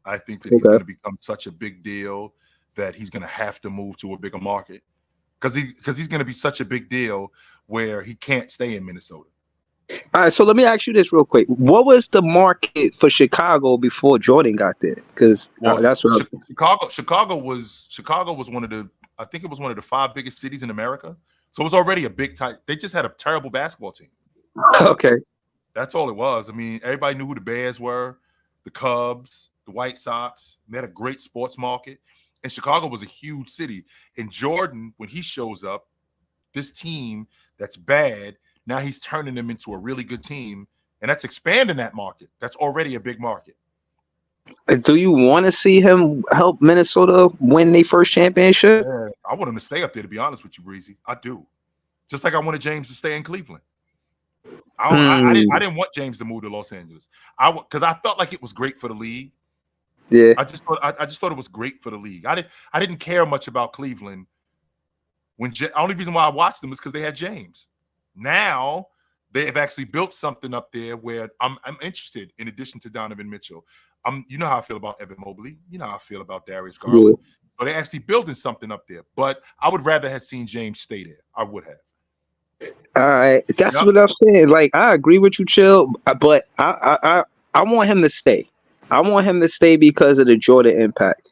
Speaker 1: I think that he's going to become such a big deal that he's going to have to move to a bigger market because he's going to be such a big deal where he can't stay in Minnesota.
Speaker 4: All right, so let me ask you this real quick. What was the market for Chicago before Jordan got there? Because that's what
Speaker 1: Chicago was one of the, I think it was one of the 5 biggest cities in America. So it was already a big time. They just had a terrible basketball team.
Speaker 4: Okay.
Speaker 1: That's all it was. I mean, everybody knew who the Bears were, the Cubs, the White Sox. They had a great sports market. And Chicago was a huge city. And Jordan, when he shows up, this team that's bad, now he's turning them into a really good team. And that's expanding that market. That's already a big market.
Speaker 4: Do you want to see him help Minnesota win their first championship?
Speaker 1: Yeah, I want him to stay up there, to be honest with you, Breezy. I do. Just like I wanted James to stay in Cleveland. I didn't want James to move to Los Angeles. Because I felt like it was great for the league.
Speaker 4: Yeah.
Speaker 1: I just thought it was great for the league. I didn't care much about Cleveland. The only reason why I watched them is because they had James. Now they have actually built something up there where I'm interested. In addition to Donovan Mitchell, you know how I feel about Evan Mobley. You know how I feel about Darius Garland. Yeah. So they're actually building something up there. But I would rather have seen James stay there. I would have.
Speaker 4: All right, that's what I'm saying. Like, I agree with you, Chill, but I want him to stay. I want him to stay because of the Jordan impact.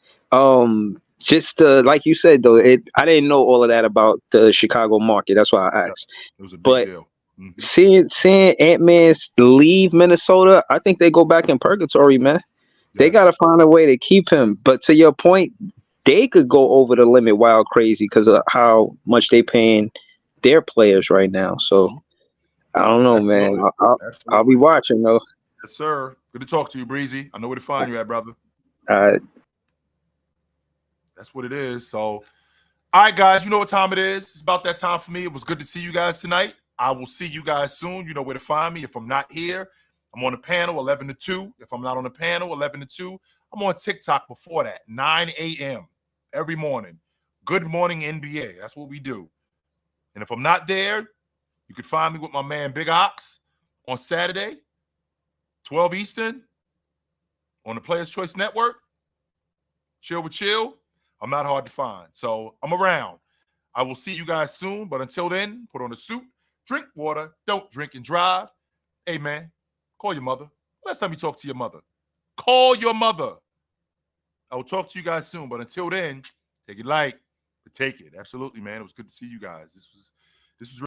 Speaker 4: Just like you said though, I didn't know all of that about the Chicago market. That's why I asked.
Speaker 1: It was a big deal.
Speaker 4: Mm-hmm. Seeing Ant-Man leave Minnesota, I think they go back in purgatory, man. Yes. They got to find a way to keep him. But to your point, they could go over the limit wild crazy because of how much they paying their players right now. So I don't know, man. I'll be watching though.
Speaker 1: Yes, sir. Good to talk to you, Breezy. I know where to find you at, brother. That's what it is. So, all right, guys, you know what time it is. It's about that time for me. It was good to see you guys tonight. I will see you guys soon. You know where to find me. If I'm not here, I'm on the panel 11 to 2. If I'm not on the panel 11 to 2, I'm on TikTok before that, 9 a.m. every morning. Good morning, NBA. That's what we do. And if I'm not there, you can find me with my man Big Ox on Saturday, 12 Eastern, on the Players Choice Network. Chill with Chill. I'm not hard to find. So I'm around. I will see you guys soon. But until then, put on a suit, drink water, don't drink and drive. Hey, man, call your mother. Last time you talk to your mother. Call your mother. I will talk to you guys soon. But until then, take it light, but take it. Absolutely, man. It was good to see you guys. This was